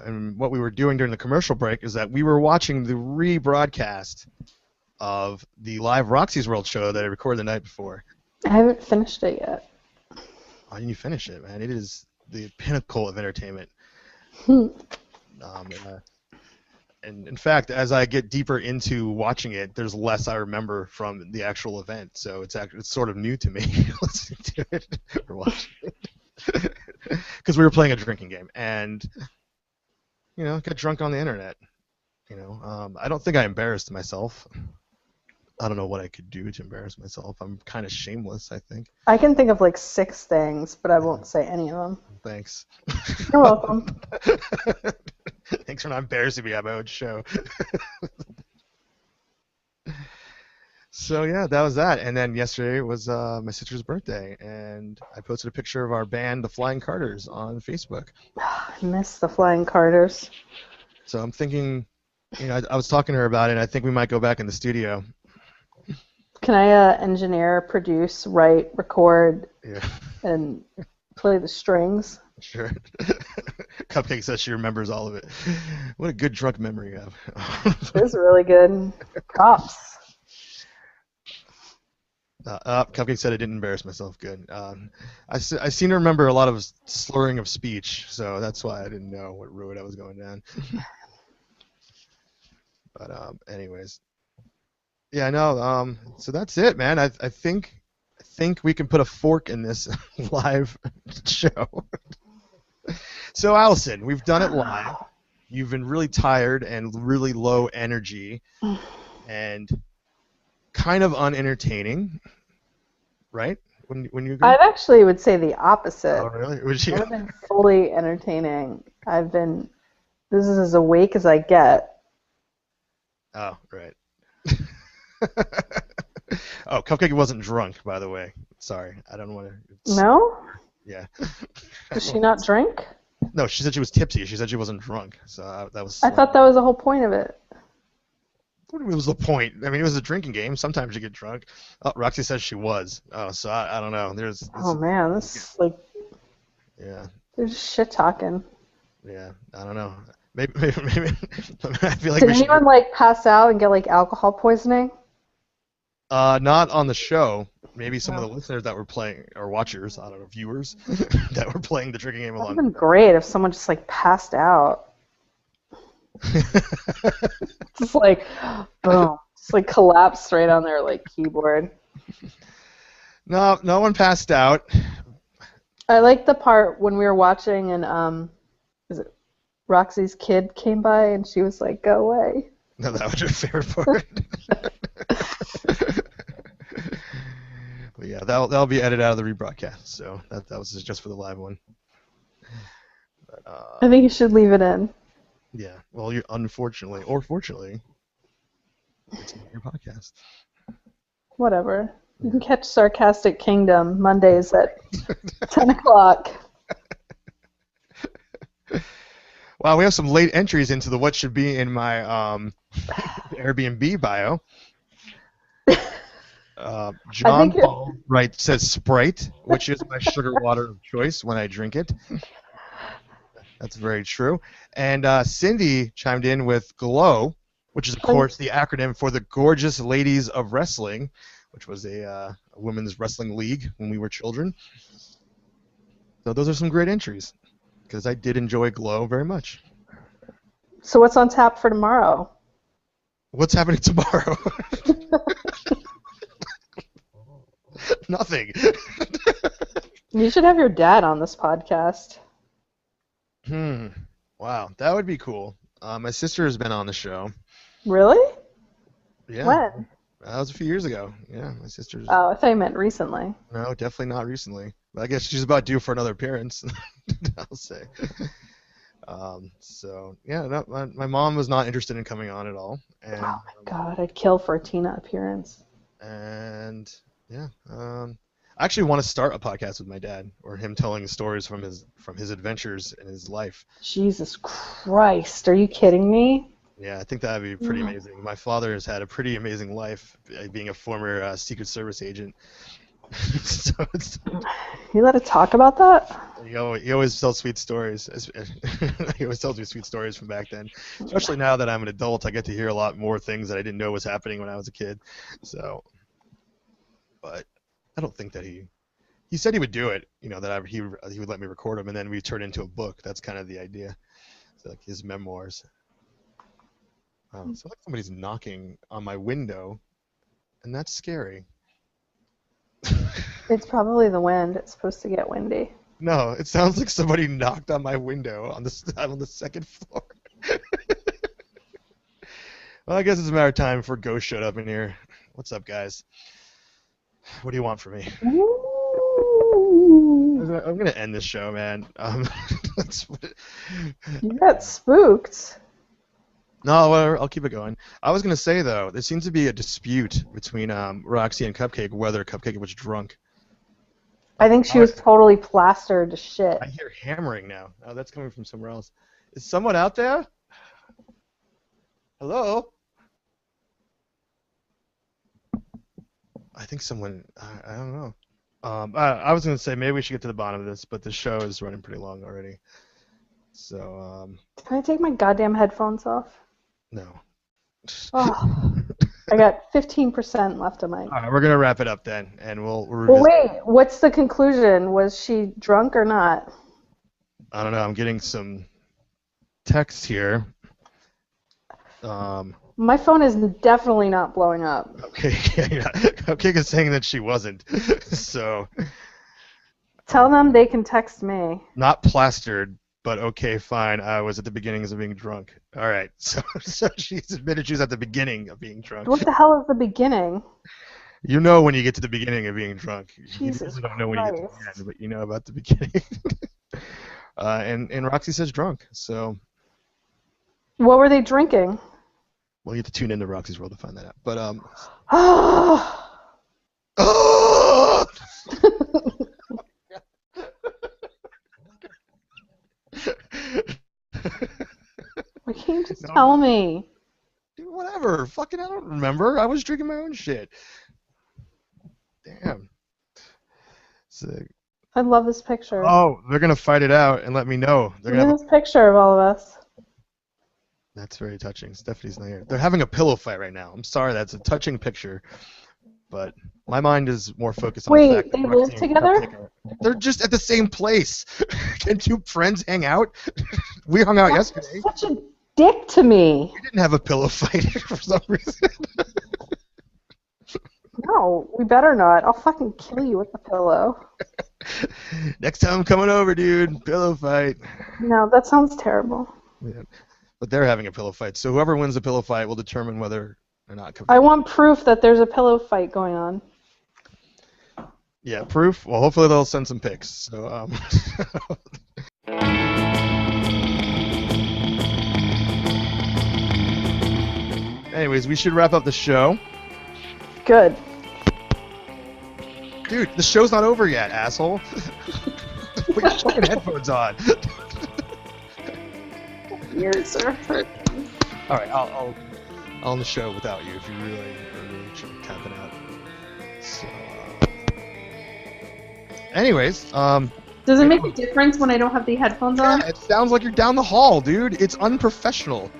and what we were doing during the commercial break is that we were watching the rebroadcast of the live Roxy's World show that I recorded the night before. I haven't finished it yet. Why didn't you finish it, man? It is the pinnacle of entertainment. And in fact, as I get deeper into watching it, there's less I remember from the actual event. So it's sort of new to me listening to it or watching it. Because we were playing a drinking game and, got drunk on the internet. I don't think I embarrassed myself. I don't know what I could do to embarrass myself. I'm kind of shameless, I think. I can think of like 6 things, but I won't say any of them. Thanks. You're welcome. Thanks for not embarrassing me at my own show. So yeah, that was that. And then yesterday was my sister's birthday, and I posted a picture of our band, the Flying Carters, on Facebook. I miss the Flying Carters. So I'm thinking, I was talking to her about it, and I think we might go back in the studio. Can I engineer, produce, write, record, Yeah. and play the strings? Sure. Cupcake says she remembers all of it. What a good drunk memory you have. It was really good. Props. Cupcake said I didn't embarrass myself. Good. I seem to remember a lot of slurring of speech, so that's why I didn't know what road I was going down. But anyways, yeah, no. So that's it, man. I think we can put a fork in this live show. So Alison, we've done it live. You've been really tired and really low energy, and kind of unentertaining, right? When you agree? I actually would say the opposite. Oh, really? Would you? I've been fully entertaining. This is as awake as I get. Oh, right. Oh, Cupcake wasn't drunk, by the way. Sorry, I don't want to. No? Yeah. Does she not drink? No, she said she was tipsy. She said she wasn't drunk. So that was. I thought that was the whole point of it. What was the point? I mean, it was a drinking game. Sometimes you get drunk. Oh, Roxy says she was. Oh, so I don't know. Oh man, this is like. Yeah. They're just shit talking. Yeah, I don't know. Maybe. I feel like Did we should. anyone like pass out and get like alcohol poisoning? Not on the show. Maybe some of the listeners that were playing, or watchers, I don't know, viewers, that were playing the drinking game That would along. have been great if someone just like passed out. Just like, boom. Just like collapsed right on their like keyboard. No one passed out. I like the part when we were watching and is it Roxy's kid came by and she was like, "Go away." No, that was your favorite part. But yeah, that'll be edited out of the rebroadcast. So that was just for the live one. But, I think you should leave it in. yeah. Well, you unfortunately or fortunately, it's in your podcast. Whatever. You can catch Sarcastic Kingdom Mondays at 10 o'clock. Wow, we have some late entries into the what should be in my Airbnb bio. John Paul says Sprite, which is my sugar water of choice when I drink it. That's very true. And Cindy chimed in with GLOW, which is, of course, the acronym for the Gorgeous Ladies of Wrestling, which was a women's wrestling league when we were children. So those are some great entries, because I did enjoy GLOW very much. So what's on tap for tomorrow? What's happening tomorrow? Nothing. You should have your dad on this podcast. Wow, that would be cool. My sister has been on the show. Really? Yeah. When? That was a few years ago. Yeah, my sister's. Oh, I thought you meant recently. No, definitely not recently. But I guess she's about due for another appearance. I'll say. So yeah, no, my mom was not interested in coming on at all. And, Oh my god, I'd kill for a Tina appearance. And yeah, I actually want to start a podcast with my dad, or him telling stories from his adventures in his life. Jesus Christ, are you kidding me? Yeah, I think that would be pretty amazing. My father has had a pretty amazing life, being a former Secret Service agent. So You let it talk about that? he always tells sweet stories. He always tells me sweet stories from back then. Especially now that I'm an adult, I get to hear a lot more things that I didn't know was happening when I was a kid. So, but I don't think that he said he would do it. That he would let me record them, and then we turn into a book. That's kind of the idea. So, like his memoirs. So like somebody's knocking on my window, and that's scary. It's probably the wind. It's supposed to get windy. No, it sounds like somebody knocked on my window on the second floor. Well, I guess it's a matter of time before Ghost showed up in here. What's up, guys? What do you want from me? Ooh. I'm gonna end this show, man. You got spooked. No, whatever. I'll keep it going. I was gonna say though, there seems to be a dispute between Roxy and Cupcake whether Cupcake was drunk. I think she was totally plastered to shit. I hear hammering now. Oh, that's coming from somewhere else. Is someone out there? Hello? I think someone. I don't know. I was gonna say maybe we should get to the bottom of this, but the show is running pretty long already. So. Can I take my goddamn headphones off? No. Oh, I got 15% left of my. All right, we're gonna wrap it up then, and we'll Well, revisit. wait. What's the conclusion? Was she drunk or not? I don't know. I'm getting some text here. My phone is definitely not blowing up. Okay, yeah. Cupcake is saying that she wasn't. So. Tell them they can text me. Not plastered, but okay, fine. I was at the beginnings of being drunk. All right. So she's admitted she was at the beginning of being drunk. What the hell is the beginning? You know when you get to the beginning of being drunk. Jesus You don't know when you get to Christ. the end, but you know about the beginning. And Roxy says drunk. So. What were they drinking? Well, you have to tune into Roxy's World to find that out. But Oh. Why can't you just tell me? Dude, whatever. Fucking, I don't remember. I was drinking my own shit. Damn. Sick. I love this picture. Oh, they're gonna fight it out and let me know. They're Look gonna. at this picture of all of us. That's very touching. Stephanie's not here. They're having a pillow fight right now. I'm sorry, that's a touching picture, but my mind is more focused on the Wait, fact that they Roxy live and together? Cupcake they're just at the same place. Can two friends hang out? We hung out That's yesterday. such a dick to me. We didn't have a pillow fight for some reason. No, we better not. I'll fucking kill you with the pillow. Next time I'm coming over, dude. Pillow fight. No, that sounds terrible. Yeah. But they're having a pillow fight, so whoever wins the pillow fight will determine whether or not. I want proof that there's a pillow fight going on. Yeah, proof. Well, hopefully they'll send some pics. So. Anyways, we should wrap up the show. Good. Dude, the show's not over yet, asshole. Put your fucking headphones on. Ears are hurting. All right, I'll on the show without you if you really are really tapping out. So, anyways, Does it make a difference when I don't have the headphones on? yeah, it sounds like you're down the hall, dude. It's unprofessional.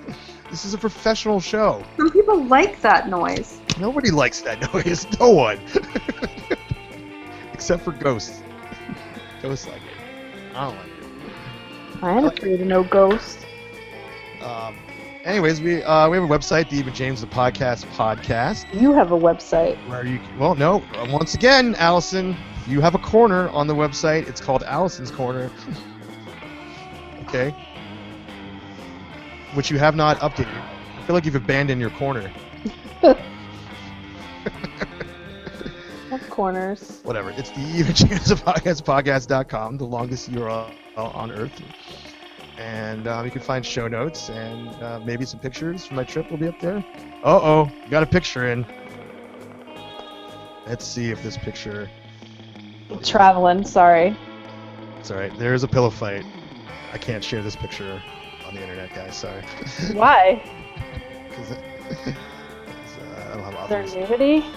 This is a professional show. Some people like that noise. Nobody likes that noise. No one. Except for ghosts. Ghosts like it. I don't like it. I ain't afraid of no ghost. Anyways, we have a website, the Even James the Podcast. You have a website. Where you well, no, once again, Allison, you have a corner on the website. It's called Allison's Corner. Okay. Which you have not updated. I feel like you've abandoned your corner. What corners? Whatever. It's the Even James the Podcast.com, the longest URL on earth. And you can find show notes and maybe some pictures from my trip will be up there. Uh-oh, got a picture in. Let's see if this picture Traveling, sorry. It's alright. There is a pillow fight. I can't share this picture on the internet, guys. Sorry. Why? 'Cause I don't have Their authors. nudity? Yeah,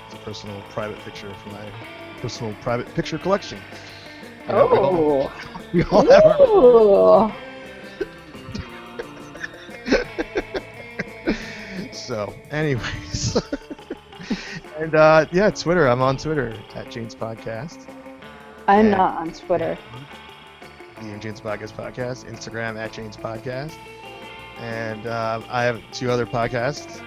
it's a personal, private picture from my personal, private picture collection. You know, we all have our... Ooh. So, anyways. And, yeah, Twitter. I'm on Twitter at Jane's Podcast. I'm Yeah. not on Twitter. The Jane's Podcast. Instagram at Jane's Podcast. And I have 2 other podcasts.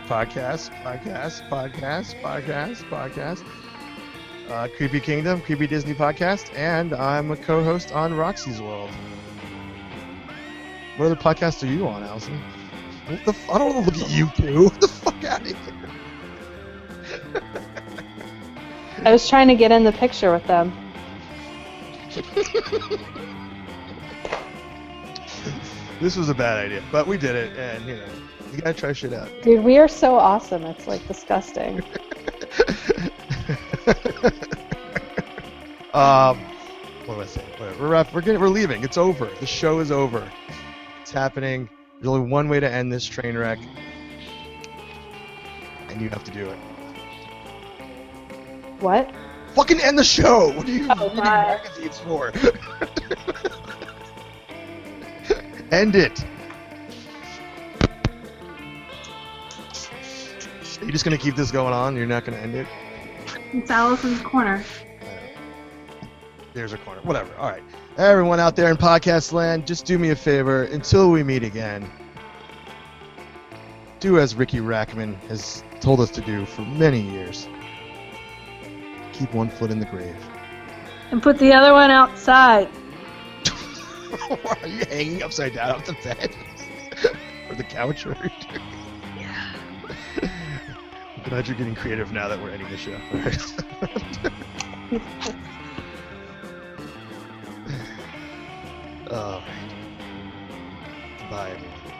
Creepy Kingdom, Creepy Disney Podcast, and I'm a co-host on Roxy's World. What other podcasts are you on, Alison? I don't want to look at you two. Get the fuck out of here. I was trying to get in the picture with them. This was a bad idea, but we did it, and you know, you gotta try shit out. Dude, we are so awesome. It's like disgusting. What am I saying? Whatever. We're leaving. It's over. The show is over. It's happening. There's only one way to end this train wreck, and you have to do it. What? Fucking end the show! What are you reading bye. magazines for? End it! Are you just gonna keep this going on? You're not gonna end it? It's Alison's corner. There's a corner. Whatever. Alright. Everyone out there in podcast land, just do me a favor. Until we meet again, do as Ricky Rackman has told us to do for many years. Keep one foot in the grave. And put the other one outside. Are you hanging upside down off the bed? Or the couch? Or Yeah. I'm glad you're getting creative now that we're ending the show. All right. All right. Bye, everyone.